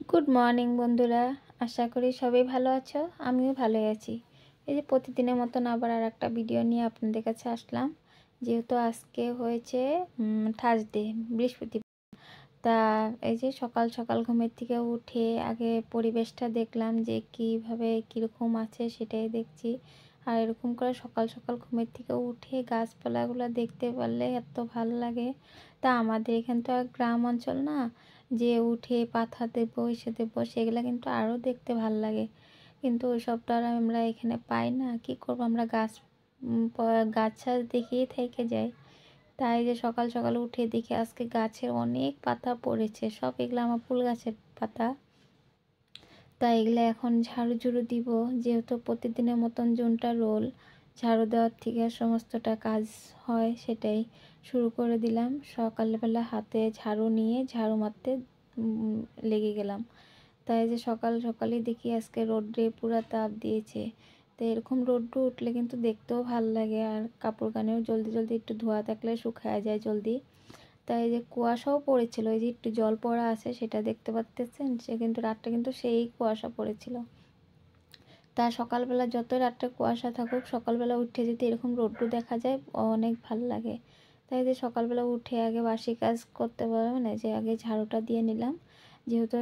Good morning বন্ধুরা, আশা করি সবাই ভালো আছো। আমিও ভালোই আছি। এই যে প্রতিদিনের মতন আবার আর একটা ভিডিও নিয়ে আপনাদের কাছে আসলাম। যেহেতু আজকে হয়েছে থার্সডে, বৃহস্পতিবার। তা এই যে সকাল সকাল ঘুমের থেকে উঠে আগে পরিবেশটা দেখলাম যে কীভাবে কীরকম আছে সেটাই দেখছি। আর এরকম করে সকাল সকাল ঘুমের থেকে উঠে গাছপালাগুলো দেখতে পারলে এত ভালো লাগে। তা আমাদের এখান তো আর গ্রাম অঞ্চল না যে উঠে পাতা দেবো এসে দেবো, সেগুলো কিন্তু আরও দেখতে ভালো লাগে। কিন্তু ওইসব তো আর আমরা এখানে পাই না। কি করবো, আমরা গাছ দেখেই থেকে যাই। তাই যে সকাল সকাল উঠে দেখি আজকে গাছের অনেক পাতা পড়েছে, সব এগুলো আমার ফুল গাছের পাতা। তাই এগুলো এখন ঝাড়ু ঝুড়ু দিব, যেহেতু প্রতিদিনের মতন জুনটা রোল ঝাড়ু দেওয়ার থেকে সমস্তটা কাজ হয়, সেটাই শুরু করে দিলাম। সকালবেলা হাতে ঝাড়ু নিয়ে ঝাড়ু মারতে লেগে গেলাম। তাই যে সকাল সকালই দেখি আজকে রোদ্রে পুরা তাপ দিয়েছে। তো এরকম রোদ্র উঠলে কিন্তু দেখতেও ভালো লাগে, আর কাপড় কানেও জলদি জলদি একটু ধোয়া থাকলে শুকায় যায় জলদি। তাই যে কুয়াশাও পড়েছিল, এই যে একটু জল পড়া আছে সেটা দেখতে পাচ্ছেন, সে কিন্তু রাতটা কিন্তু সেই কুয়াশা পড়েছিল। তা সকালবেলা যতই রাতটা কুয়াশা থাকুক, সকালবেলা উঠে যদি এরকম রোদ্র দেখা যায় অনেক ভালো লাগে। তাই যে সকালবেলা উঠে আগে বাসি কাজ করতে পারবে না, যে আগে ঝাড়ুটা দিয়ে নিলাম। যেহেতু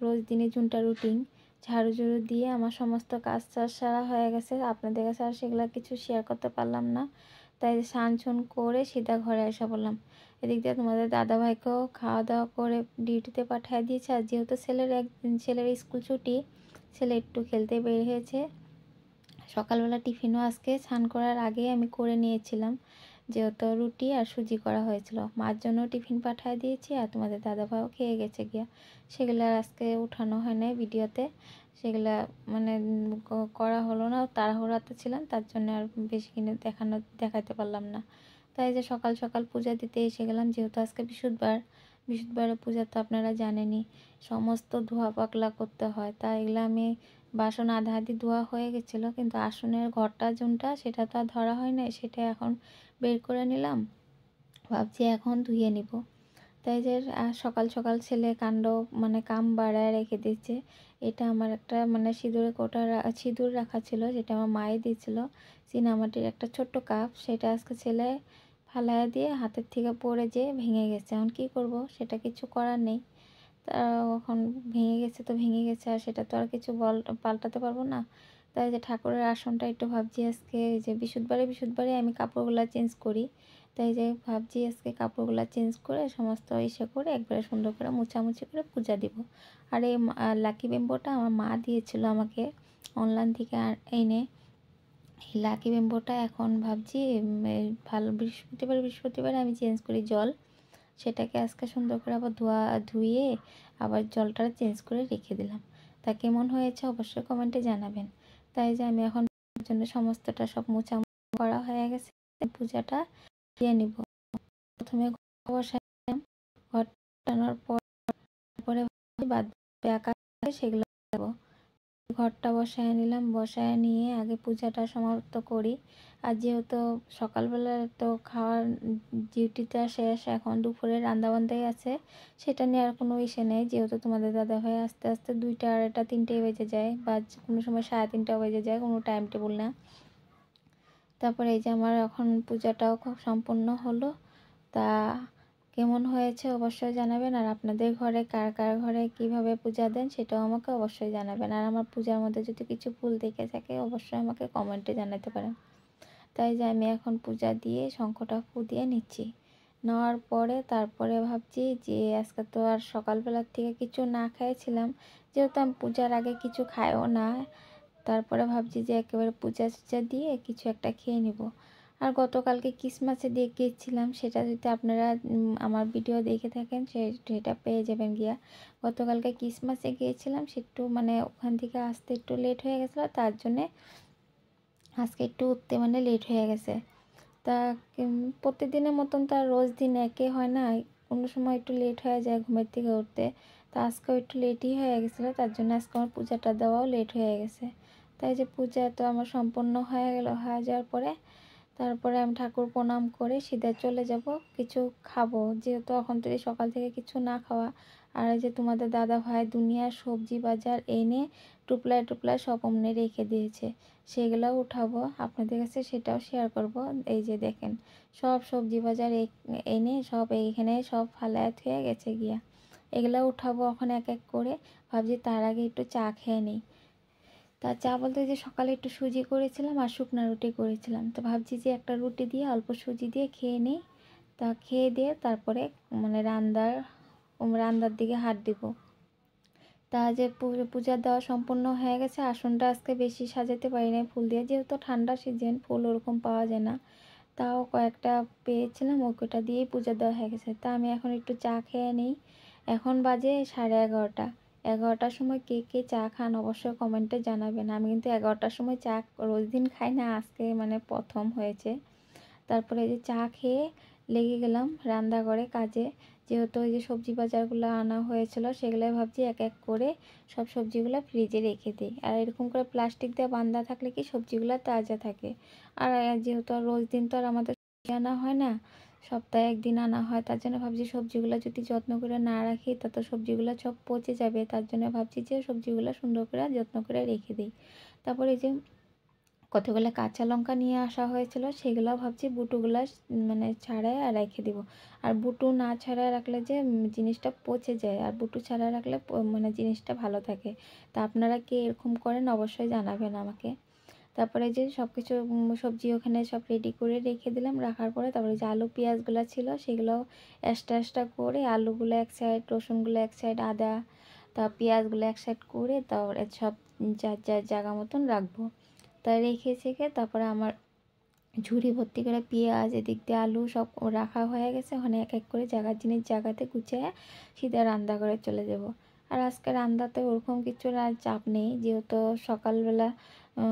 রোজ দিনে জুনটা রুটিন, ঝাড়ু ঝুড়ু দিয়ে আমার সমস্ত কাজ সারা হয়ে গেছে। আপনাদের কাছে আর সেগুলো কিছু শেয়ার করতে পারলাম না। তাই স্নান টান করে সিধা ঘরে এসে বললাম। এদিক দিয়ে তোমাদের দাদাভাইকেও খাওয়া দাওয়া করে ডিউটিতে পাঠিয়ে দিয়েছে। আর যেহেতু ছেলের স্কুল ছুটি, ছেলে একটু খেলতে বের হয়েছে। সকালবেলা টিফিনও আজকে স্নান করার আগেই আমি করে নিয়েছিলাম, যেহেতু রুটি আর সুজি করা হয়েছিল। মার জন্য টিফিন পাঠিয়ে দিয়েছি, আর তোমাদের দাদাভাইও খেয়ে গেছে গিয়া। সেগুলো আজকে উঠানো হয় নাই ভিডিওতে, সেগুলা মানে করা হলো না, তাড়াহুড়াতে ছিলাম, তার জন্য আর বেশি কিনে দেখাতে পারলাম না। তাই যে সকাল সকাল পূজা দিতে এসে গেলাম, যেহেতু আজকে বৃহস্পতিবারের পূজা তো আপনারা জানেনই, সমস্ত ধোয়া পাকলা করতে হয়। তাই এগুলো আমি বাসন আধা আধি ধোয়া হয়ে গেছিলো, কিন্তু আসনের ঘরটা জুনটা সেটা তো আর ধরা হয় না, সেটা এখন বের করে নিলাম, ভাবছি এখন ধুয়ে নিব। তাই যে সকাল সকাল ছেলে কাণ্ড মানে কাম বাড়ায় রেখে দিচ্ছে। এটা আমার একটা মানে সিঁদুর রাখা ছিল, যেটা আমার মায়ে দিয়েছিল, চীনামাটির একটা ছোট্ট কাপ। সেটা আজকে ছেলে ফালাইয়া দিয়ে হাতের থেকে পড়ে যেয়ে ভেঙে গেছে। এখন কী করব, সেটা কিছু করার নেই। তা এখন ভেঙে গেছে তো ভেঙে গেছে, আর সেটা তো আর কিছু পাল্টাতে পারবো না। তাই যে ঠাকুরের আসনটা একটু ভাবছি আজকে, যে বিশুদ্ধবারে আমি কাপড়গুলো চেঞ্জ করি। তাই যে ভাবছি আজকে কাপড়গুলো চেঞ্জ করে সমস্ত ইসে করে একবারে সুন্দর করে মুছামুছি করে পূজা দিব। আর এই লাকি বেম্বোটা আমার মা দিয়েছিল আমাকে অনলাইন থেকে এনে। এই লাকি বেম্বোটা এখন ভাবছি ভালো বৃহস্পতিবার আমি চেঞ্জ করি জল, সেটাকে আজকে সুন্দর করে আবার ধুয়ে আবার জলটা চেঞ্জ করে রেখে দিলাম। তা কেমন হয়েছে অবশ্যই কমেন্টে জানাবেন। তাই যে আমি এখন জন্য সমস্তটা সব মোছা করা হয়ে গেছে, পূজাটা দিয়ে নিব। প্রথমে ঘর বসালাম, ঘর টানার পরে বাদ সেগুলো দেবো। ঘরটা বসায় নিলাম, বসায় নিয়ে আগে পূজাটা সমাপ্ত করি। আর যেহেতু সকালবেলা তো খাওয়ার ডিউটিটা শেষ, এখন দুপুরে রান্নাবান্ধাই আছে, সেটা নিয়ে আর কোনো ইসে নেই। যেহেতু তোমাদের দাদাভাই আস্তে আস্তে 2টা, 2:30, 3টেই বেজে যায়, বা কোনো সময় 3:30টাও বেজে যায়, কোনো টাইম টেবিল না। তারপরে এই যে আমার এখন পূজাটাও খুব সম্পূর্ণ হলো। তা কেমন হয়েছে অবশ্যই জানাবেন, আর আপনাদের ঘরে কার কার ঘরে কিভাবে পূজা দেন সেটাও আমাকে অবশ্যই জানাবেন। আর আমার পূজার মধ্যে যদি কিছু ভুল দেখে থাকে অবশ্যই আমাকে কমেন্টে জানাতে পারেন। তাই যে আমি এখন পূজা দিয়ে শঙ্খটা ফু দিয়ে নিচ্ছি। নেওয়ার পরে তারপরে ভাবছি যে আজকে তো আর সকালবেলার থেকে কিছু না খেয়েছিলাম, যেহেতু আমি পূজার আগে কিছু খাইও না। তারপরে ভাবছি যে একেবারে পূজা টুজা দিয়ে কিছু একটা খেয়ে নিব। আর গতকালকে ক্রিসমাসে দিয়ে গিয়েছিলাম, সেটা যদি আপনারা আমার ভিডিও দেখে থাকেন সেটা পেয়ে যাবেন গিয়া। গতকালকে ক্রিসমাসে গিয়েছিলাম, সে একটু মানে ওখান থেকে আসতে একটু লেট হয়ে গেছিলো, তার জন্যে আজকে একটু উঠতে মানে লেট হয়ে গেছে। তা প্রতিদিনের মতন তো আর রোজ দিন একে হয় না, কোনো সময় একটু লেট হয়ে যায় ঘুমের থেকে উঠতে। তা আজকেও একটু লেটই হয়ে গেছিলো, তার জন্য আজকে আমার পূজাটা দেওয়াও লেট হয়ে গেছে। তাই যে পূজা তো আমার সম্পূর্ণ হয়ে গেল, হয়ে যাওয়ার পরে তারপরে আমি ঠাকুর প্রণাম করে সিধা চলে যাব কিছু খাবো, যেহেতু এখন থেকে সকাল থেকে কিছু না খাওয়া। আর এই যে তোমাদের দাদা ভাই দুনিয়ার সবজি বাজার এনে টুপলায় টুপলায় সব অমনে রেখে দিয়েছে, সেগুলোও উঠাবো আপনাদের কাছে, সেটাও শেয়ার করব। এই যে দেখেন সব সবজি বাজার এনে সব এইখানে সব ফালায় থুয়ে গেছে গিয়া, এগুলো উঠাবো এখন এক এক করে। ভাবছি তার আগে একটু চা খেয়ে নিই। তা চা বলতে যে সকালে একটু সুজি করেছিলাম আর শুকনো রুটি করেছিলাম, তো ভাবছি যে একটা রুটি দিয়ে অল্প সুজি দিয়ে খেয়ে নিই। তা খেয়ে দিয়ে তারপরে মানে রান্নার দিকে হাত দিব। তা যে পূজা দেওয়া সম্পূর্ণ হয়ে গেছে। আসনটা আজকে বেশি সাজাতে পারি না ফুল দিয়ে, যেহেতু ঠান্ডা সিজন ফুল ওরকম পাওয়া যায় না, তাও কয়েকটা পেয়েছিলাম, ওটা দিয়েই পূজা দেওয়া হয়ে গেছে। তা আমি এখন একটু চা খেয়ে নিই। এখন বাজে 11:30। 11টার সময় কে কে চা খান অবশ্যই কমেন্টে জানাবেন। আমি কিন্তু 11টার সময় চা রোজ দিন খাই না, আজকে মানে প্রথম হয়েছে। তারপরে এই যে চা খেয়ে লেগে গেলাম রান্নাঘরে কাজে। যেহেতু ওই যে সবজি বাজারগুলো আনা হয়েছিল, সেগুলো ভাবছি এক এক করে সব সবজিগুলো ফ্রিজে রেখে দিই। আর এরকম করে প্লাস্টিক দিয়ে বাঁধা থাকলে কি সবজিগুলো তাজা থাকে। আর যেহেতু আর রোজ দিন তো আর আমাদের আনা হয় না, সপ্তাহে একদিন আনা হয়, তার জন্য ভাবছি সবজিগুলো যদি যত্ন করে না রাখি তা তো সবজিগুলো সব পচে যাবে। তার জন্য ভাবছি যে সবজিগুলো সুন্দর করে যত্ন করে রেখে দিই। তারপরে এই যে কতগুলো কাঁচা লঙ্কা নিয়ে আসা হয়েছিল, সেগুলো ভাবছি বুটোগুলো মানে ছাড়াই আর রেখে দিব। আর বুটো না ছাড়াই রাখলে যে জিনিসটা পচে যায়, আর বুটো ছাড়া রাখলে মানে জিনিসটা ভালো থাকে। তা আপনারা কি এরকম করেন অবশ্যই জানাবেন আমাকে। তারপরে যে সব কিছু সবজি ওখানে সব রেডি করে রেখে দিলাম। রাখার পরে তারপরে যে আলু পেঁয়াজগুলো ছিল সেগুলো এক্সট্রা এক্সট্রা করে, আলুগুলো এক সাইড, রসুনগুলো এক সাইড, আদা তা পেঁয়াজগুলো এক সাইড করে তারপরে সব যার যার জায়গা মতন রাখবো। তাই রেখে তারপরে আমার ঝুড়ি ভর্তি করে পেঁয়াজ, এদিক দিয়ে আলু সব রাখা হয়ে গেছে। ওখানে এক এক করে জায়গার জিনিস জায়গাতে গুছিয়ে সিধা রান্নাঘরে চলে যাব। আর আজকে রান্নাতে ওরকম কিছু আর চাপ নেই, যেহেতু সকালবেলা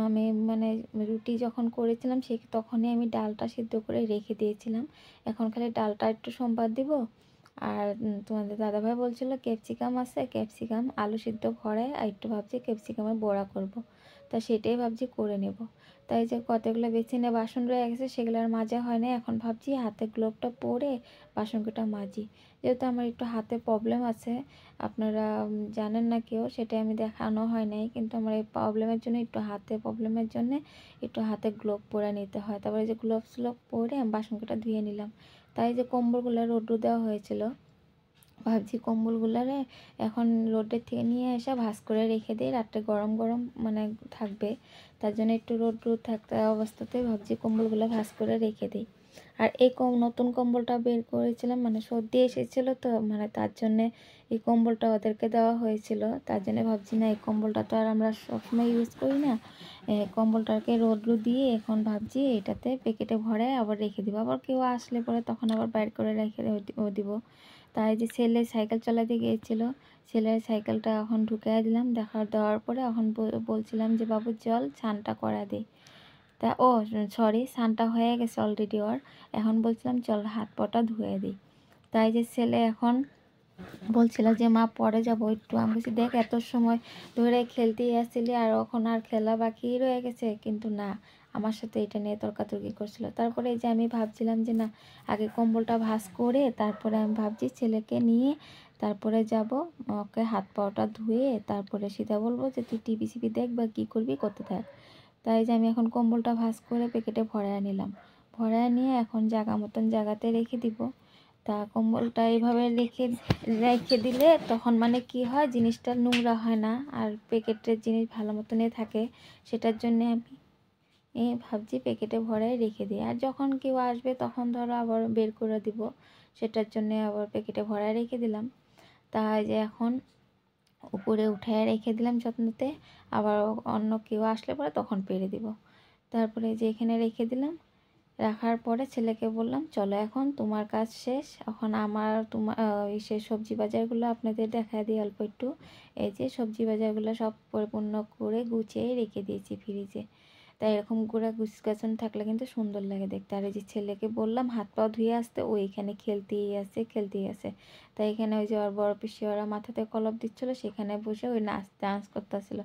আমি মানে রুটি যখন করেছিলাম তখনই আমি ডালটা সিদ্ধ করে রেখে দিয়েছিলাম। এখন খালি ডালটা একটু সোমবার দিব। আর তোমাদের দাদাভাই বলছিল ক্যাপসিকাম আছে, ক্যাপসিকাম আলু সিদ্ধ ভরে আর একটু ভাবছি ক্যাপসিকামের বড়া করব। তা সেটাই ভাবছি করে নেব। তাই যে কতগুলো বেসিনে বাসন রয়ে গেছে সেগুলো আর মাজা হয় না, এখন ভাবছি হাতে গ্লোভটা পরে বাসনগুলো মাজি। যেহেতু আমার একটু হাতে প্রবলেম আছে, আপনারা জানেন না কেউ, সেটা আমি দেখানো হয় নাই, কিন্তু আমার এই প্রবলেমের জন্য একটু হাতে গ্লোভ পরে নিতে হয়। তারপরে যে গ্লোভস পরে আমি বাসনগুলো ধুয়ে নিলাম। তাই যে কম্বলগুলো রোদ্রু দেওয়া হয়েছিল, ভাবছি কম্বলগুলারে এখন রোদের থেকে নিয়ে এসে ভাঁজ করে রেখে দিই, রাত্রে গরম গরম মানে থাকবে। তার জন্য একটু রোদ থাকতে অবস্থাতে ভাবছি কম্বলগুলো ভাঁজ করে রেখে দিই। আর এই নতুন কম্বলটা বের করেছিলাম, মানে সর্দি এসেছিলো তো, মানে তার জন্যে এই কম্বলটা ওদেরকে দেওয়া হয়েছিল। তার জন্য ভাবছি না, এই কম্বলটা তো আর আমরা সবসময় ইউজ করি না, কম্বলটাকে রোদ্রু দিয়ে এখন ভাবছি এটাতে প্যাকেটে ভরে আবার রেখে দিব। আবার কেউ আসলে পরে তখন আবার বাইর করে রেখে দিব। তাই যে ছেলে সাইকেল চালাতে গিয়েছিল, ছেলের সাইকেলটা এখন ঢুকিয়ে দিলাম। দেওয়ার পরে এখন বলছিলাম যে বাবু চল স্নানটা করা দে। তা সরি, স্নানটা হয়ে গেছে অলরেডি ওর। এখন বলছিলাম চল হাত পাটা ধুয়ে দিই। তাই যে ছেলে এখন বলছিল যে মা পরে যাবো একটু। আমি বলছি দেখ এত সময় ধরে খেলতেই আসছিলি আর এখন আর খেলা বাকি রয়ে গেছে, কিন্তু না, আমার সাথে এটা নিয়ে তর্কাতর্কি করছিল। তারপরে এই যে আমি ভাবছিলাম যে না, আগে কম্বলটা ভাঁজ করে তারপরে আমি ভাবছি ছেলেকে নিয়ে তারপরে যাব, ওকে হাত পাওয়াটা ধুয়ে তারপরে সেটা বলবো যে তুই টিভি সিভি দেখ বা কী করবি করতে থাক। তাই যে আমি এখন কম্বলটা ভাঁজ করে প্যাকেটে ভরায় নিলাম। ভরায় নিয়ে এখন জায়গা মতন জায়গাতে রেখে দিব। তা কম্বলটা এইভাবে রেখে দিলে তখন মানে কি হয়, জিনিসটা নোংরা হয় না আর প্যাকেটের জিনিস ভালো মতনই থাকে। সেটার জন্যে আমি ভাবছি প্যাকেটে ভরাই রেখে দিই। আর যখন কেউ আসবে তখন ধরো আবার বের করে দিব, সেটার জন্যে আবার প্যাকেটে ভরাই রেখে দিলাম। তাই যে এখন উপরে উঠায় রেখে দিলাম যত্নতে, আবার অন্য কেউ আসলে পরে তখন পেরে দিব। তারপরে যে এখানে রেখে দিলাম। রাখার পরে ছেলেকে বললাম চলো এখন তোমার কাজ শেষ, এখন তোমার সে সবজি বাজারগুলো আপনাদের দেখা দিই অল্প একটু। এই যে সবজি বাজারগুলো সব পরিপূর্ণ করে গুছিয়ে রেখে দিয়েছি ফ্রিজে। তাই এরকম করে গুছগাছন থাকলে কিন্তু সুন্দর লাগে দেখতে। আর এই যে ছেলেকে বললাম হাত পা ধুয়ে আসতে, ও এখানে খেলতেই আছে। তাই এখানে ওই যে ওর বড় পিসি ওরা মাথাতে কলপ দিচ্ছিলো, সেখানে বসে ওই ডান্স করতেছিল।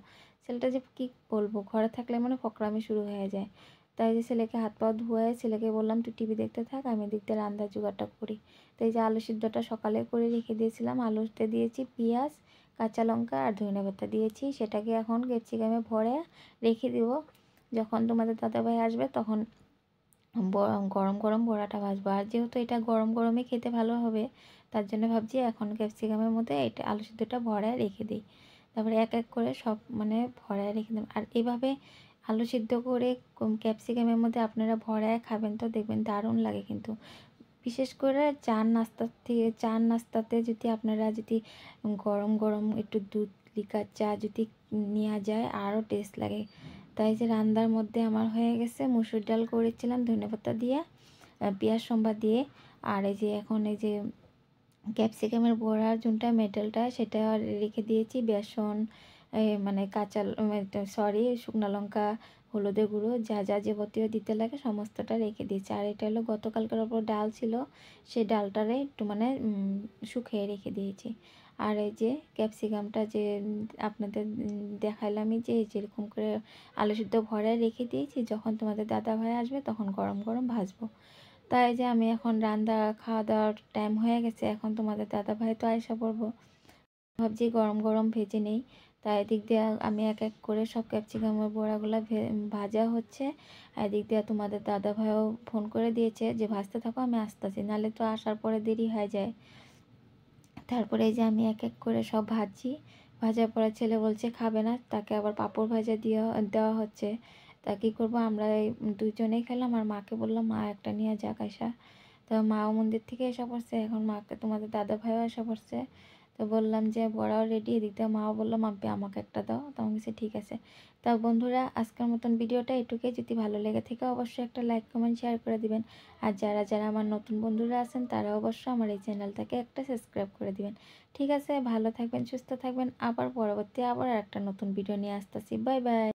ছেলেটা যে কি বলবো, ঘরে থাকলে মানে ফকরামি শুরু হয়ে যায়। তাই যে ছেলেকে হাত পা ধুয়ে ছেলেকে বললাম তুই টিভি দেখতে থাক, আমি এদিক দিয়ে রান্নার জোগাড়টা করি। তো এই যে আলু সিদ্ধটা সকালে করে রেখে দিয়েছিলাম, আলুতে দিয়েছি পেঁয়াজ, কাঁচা লঙ্কা আর ধনিয়া পাতা দিয়েছি, সেটাকে এখন ক্যাপসিকামে ভরে রেখে দিব। যখন তোমাদের দাদাভাই আসবে তখন গরম গরম বড়াটা ভাজবো। আর যেহেতু এটা গরম গরমে খেতে ভালো হবে, তার জন্য ভাবছি এখন ক্যাপসিকামের মধ্যে এটা আলু সিদ্ধটা ভরায় রেখে দিই, তারপরে এক এক করে সব মানে ভরায় রেখে দেবেন। আর এভাবে আলু সিদ্ধ করে ক্যাপসিকামের মধ্যে আপনারা ভরায় খাবেন তো দেখবেন দারুণ লাগে কিন্তু। বিশেষ করে চার নাস্তাতে যদি আপনারা যদি গরম গরম একটু দুধ লিকার চা যদি নেওয়া যায় আরও টেস্ট লাগে। তাই যে রান্নার মধ্যে আমার হয়ে গেছে, মুসুর ডাল করেছিলাম ধনেপাতা দিয়ে, পেঁয়াজ সম্বার দিয়ে। আর এই যে এখন এই যে ক্যাপসিকামের বড়ার যোনটা মেটেলটা সেটা রেখে দিয়েছি, বেসন মানে শুকনো লঙ্কা, হলুদের গুঁড়ো, যা যা যাবতীয় দিতে লাগে সমস্তটা রেখে দিয়েছি। আর এটা হলো গতকালকার ওপর ডাল ছিল, সেই ডালটারে একটু মানে শুকিয়ে রেখে দিয়েছি। আর এই যে ক্যাপসিকামটা যে আপনাদের দেখাইলামই যে যেরকম করে আলু সিদ্ধ ভরে রেখে দিয়েছি, যখন তোমাদের দাদা ভাই আসবে তখন গরম গরম ভাজবো। তাই যে আমি এখন খাওয়া দাওয়ার টাইম হয়ে গেছে, এখন তোমাদের দাদা ভাই তো আয়সা পড়বো, ভাবছি গরম গরম ভেজে নেই। তাই এদিক দিয়ে আমি এক এক করে সব ক্যাপসিকামের বড়াগুলো ভাজা হচ্ছে। এদিক দিয়ে তোমাদের দাদা ভাইও ফোন করে দিয়েছে যে ভাজতে থাকো, আমি আসতেছি, নাহলে তো আসার পরে দেরি হয়ে যায়। তারপরে এই যে আমি এক এক করে সব ভাজছি, ভাজার পরে ছেলে বলছে খাবে না, তাকে আবার পাঁপড় ভাজা দেওয়া হচ্ছে। তা কী করবো, আমরা এই দুজনেই খেলাম। আর মাকে বললাম মা একটা নিয়ে যাক আয়সা। তো মাও মন্দির থেকে এসে পড়ছে, এখন মাকে তোমাদের দাদা ভাইও এসে পড়ছে। তো বললাম যে বড়াও রেডি, এদিক দিয়ে মাও বললাম আব্বি আমাকে একটা দাও, তো আমি বলছি ঠিক আছে। তা বন্ধুরা আজকের মতন ভিডিওটা এটুকুই, যদি ভালো লেগে থাকে অবশ্যই একটা লাইক কমেন্ট শেয়ার করে দিবেন। আর যারা যারা আমার নতুন বন্ধুরা আছেন তারা অবশ্যই আমার এই চ্যানেলটাকে একটা সাবস্ক্রাইব করে দিবেন। ঠিক আছে, ভালো থাকবেন, সুস্থ থাকবেন, আবার পরবর্তী আবার একটা নতুন ভিডিও নিয়ে আসতেছি। Bye bye.